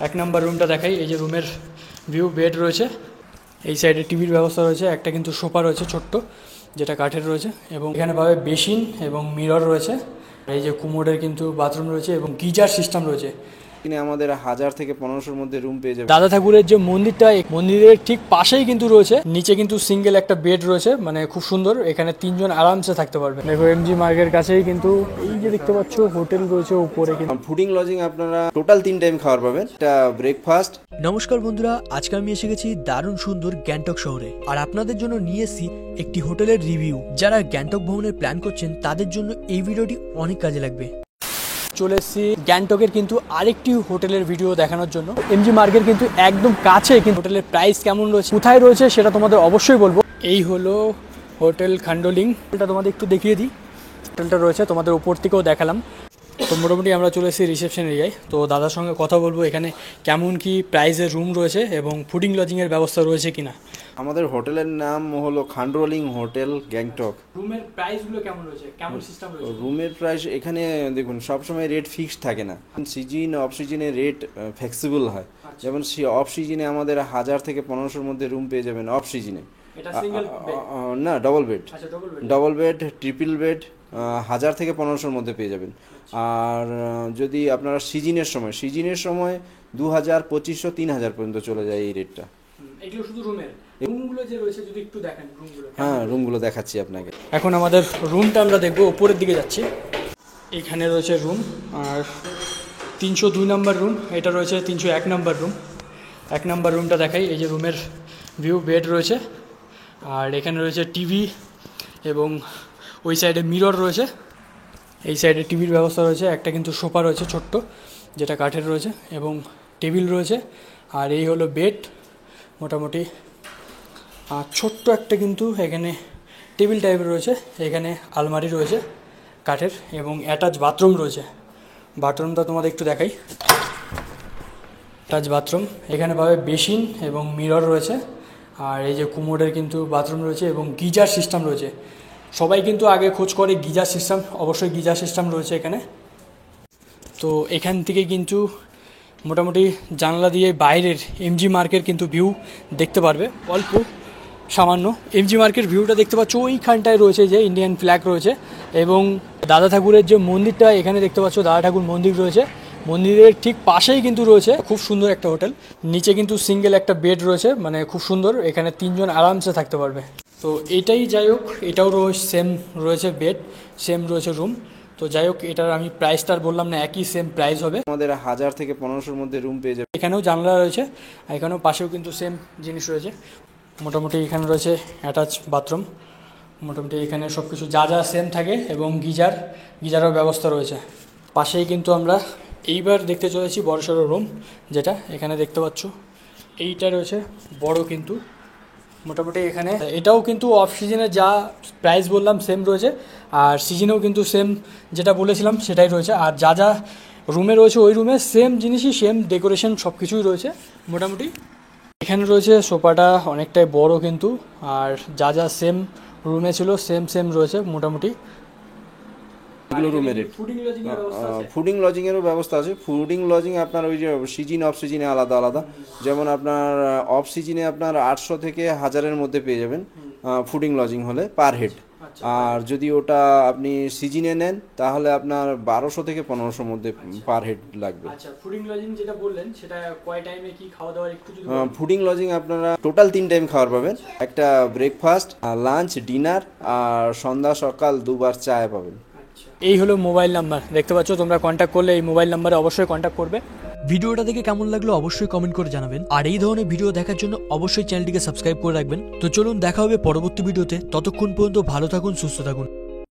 এক নম্বর রুমটা দেখাই। এই যে রুমের ভিউ, বেড রয়েছে, এই সাইডে টিভির ব্যবস্থা রয়েছে, একটা কিন্তু সোফা রয়েছে ছোট্ট যেটা কাঠের রয়েছে, এবং এখানে পাবে বেসিন এবং মিরর রয়েছে। এই যে কুমোডের কিন্তু বাথরুম রয়েছে এবং গিজার সিস্টেম রয়েছে। আমাদের 1000 থেকে 1500-র মধ্যে রুম পেয়ে যাবে। দাদা ঠাকুরের যে মন্দিরটা, মন্দিরের ঠিক পাশেই কিন্তু রয়েছে, নিচে কিন্তু সিঙ্গেল একটা বেড রয়েছে, মানে খুব সুন্দর। এখানে 3 জন আরামসে থাকতে পারবে। দেখো এমজি মার্গের কাছেই কিন্তু এই যে দেখতে পাচ্ছ হোটেল রয়েছে উপরে। কিন্তু ফুডিং লজিং আপনারা টোটাল 3 টাইম খাবার পাবেন। এটা ব্রেকফাস্ট। নমস্কার বন্ধুরা, আজকে আমি এসে গেছি দারুণ সুন্দর গ্যাংটক শহরে, আর আপনাদের জন্য নিয়ে এসেছি একটি হোটেলের রিভিউ। যারা গ্যাংটক ভ্রমণের প্ল্যান করছেন তাদের জন্য এই ভিডিওটি অনেক কাজে লাগবে। চলে এসেছি গ্যাংটকের কিন্তু আরেকটি হোটেলের ভিডিও দেখানোর জন্য। এমজি মার্গের কিন্তু একদম কাছে, কিন্তু হোটেলের প্রাইস কেমন রয়েছে, কোথায় রয়েছে সেটা তোমাদের অবশ্যই বলবো। এই হলো হোটেল খান্ডোলিং। এটা তোমাদের একটু দেখিয়ে দিই। হোটেলটা রয়েছে তোমাদের উপর থেকেও দেখালাম। তো মোটামুটি আমরা চলে এসেছি রিসেপশন এরিয়ায়। তো দাদার সঙ্গে কথা বলবো এখানে কেমন কি প্রাইসের রুম রয়েছে এবং ফুডিং লজিংয়ের ব্যবস্থা রয়েছে কিনা। আমাদের হোটেলের নাম হলো খান্ডোলিং হোটেল গ্যাংটক। রুমের প্রাইসগুলো কেমন রয়েছে, কেমন সিস্টেম রয়েছে? রুমের প্রাইস এখানে দেখুন সবসময় রেট ফিক্সড থাকে না। সিজন অফ সিজনে রেট ফ্লেক্সিবল হয়। যেমন অফ সিজনে আমাদের 1000 থেকে 1500-র মধ্যে রুম পেয়ে যাবেন অফ সিজনে। না, double bed, double bed, triple bed 1000 থেকে 1500-র মধ্যে পেয়ে যাবেন। আর যদি আপনারা সিজনের সময় 2000, 2500, 3000 পর্যন্ত চলে যায় এই রেটটা। এগুলো শুধু রুমের। রুমগুলো যে রয়েছে যদি একটু দেখেন রুমগুলো। হ্যাঁ, রুমগুলো দেখাচ্ছি আপনাকে। এখন আমাদের রুমটা আমরা দেখবো, উপরের দিকে যাচ্ছি। এখানে রয়েছে রুম, আর 302 নম্বর রুম, এটা রয়েছে 301 নম্বর রুম। 1 নম্বর রুমটা দেখাই। এই যে রুমের ভিউ, বেড রয়েছে, আর এখানে রয়েছে টিভি এবং ওই সাইডে মিরর রয়েছে। এই সাইডে টিভির ব্যবস্থা রয়েছে, একটা কিন্তু সোফা রয়েছে ছোট্ট যেটা কাঠের রয়েছে, এবং টেবিল রয়েছে। আর এই হলো বেড মোটামুটি। আর ছোট্ট একটা কিন্তু এখানে টেবিল টাইপের রয়েছে। এখানে আলমারি রয়েছে কাঠের, এবং অ্যাটাচ বাথরুম রয়েছে। বাথরুমটা তোমাদের একটু দেখাই। অ্যাটাচ বাথরুম, এখানে পাবে বেসিন এবং মিরর রয়েছে। আর এই যে কুমোডের কিন্তু বাথরুম রয়েছে এবং গিজার সিস্টেম রয়েছে। সবাই কিন্তু আগে খোঁজ করে গিজার সিস্টেম, অবশ্যই গিজার সিস্টেম রয়েছে এখানে। তো এখান থেকে কিন্তু মোটামুটি জানলা দিয়ে বাইরের এমজি মার্কের কিন্তু ভিউ দেখতে পারবে। অল্প সামান্য এমজি মার্কের ভিউটা দেখতে পাচ্ছ। ওইখানটায় রয়েছে যে ইন্ডিয়ান ফ্ল্যাগ রয়েছে, এবং দাদা ঠাকুরের যে মন্দিরটা এখানে দেখতে পাচ্ছ, দাদা ঠাকুর মন্দির রয়েছে। মন্দিরের ঠিক পাশেই কিন্তু রয়েছে খুব সুন্দর একটা হোটেল। নিচে কিন্তু সিঙ্গেল একটা বেড রয়েছে, মানে খুব সুন্দর। এখানে 3 জন আরামসে থাকতে পারবে। তো এটাই যাই হোক, এটাও সেম রয়েছে বেড, সেম রয়েছে রুম। তো যাই হোক, এটার আমি প্রাইসটা আর বললাম না, একই সেম প্রাইস হবে। আমাদের 1000 থেকে 1500-র মধ্যে রুম পেয়ে যাবে। এখানেও জানলা রয়েছে, এখানেও পাশেও কিন্তু সেম জিনিস রয়েছে। মোটামুটি এখানে রয়েছে অ্যাটাচ বাথরুম। মোটামুটি এখানে সব কিছু যা যা সেম থাকে, এবং গিজারও ব্যবস্থা রয়েছে পাশেই। কিন্তু আমরা এইবার দেখতে চলেছি বড়সড় রুম, যেটা এখানে দেখতে পাচ্ছ। এইটা রয়েছে বড় কিন্তু মোটামুটি। এখানে এটাও কিন্তু অফ সিজনে যা প্রাইস বললাম সেম রয়েছে, আর সিজনেও কিন্তু সেম যেটা বলেছিলাম সেটাই রয়েছে। আর যা যা রুমে রয়েছে ওই রুমে সেম জিনিসই, সেম ডেকোরেশন সব কিছুই রয়েছে মোটামুটি। এখানে রয়েছে সোফাটা অনেকটাই বড় কিন্তু, আর যা যা সেম রুমে ছিল সেম রয়েছে মোটামুটি। রুমের ফুডিং লজিংয়েরও ব্যবস্থা আছে। ফুডিং লজিং আপনার ওই যে সিজন অফ সিজনে আলাদা আলাদা। যেমন আপনার অফ সিজনে আপনার 800 থেকে 1000-এর মধ্যে পেয়ে যাবেন ফুডিং লজিং হলে পার হেড। আর যদি ওটা আপনি সিজনে নেন তাহলে আপনার 1200 থেকে 1500-র মধ্যে পার হেড লাগবে। আচ্ছা, ফুডিং লজিং যেটা বললেন সেটা কয় টাইমে কি খাওয়া দাওয়া একটু যদি ফুডিং লজিং আপনারা টোটাল 3 টাইম খাবার পাবেন। একটা ব্রেকফাস্ট, লাঞ্চ, ডিনার, আর সন্ধ্যা সকাল 2 বার চা পাবেন। এই হলো মোবাইল নাম্বার, দেখতে পাচ্ছ। তোমরা কন্ট্যাক্ট করলে এই মোবাইল নাম্বারে অবশ্যই কন্ট্যাক্ট করবে। ভিডিওটা দেখে কেমন লাগলো অবশ্যই কমেন্ট করে জানাবেন, আর এই ধরনের ভিডিও দেখার জন্য অবশ্যই চ্যানেলটিকে সাবস্ক্রাইব করে রাখবেন। তো চলুন, দেখা হবে পরবর্তী ভিডিওতে। ততক্ষণ পর্যন্ত ভালো থাকুন, সুস্থ থাকুন।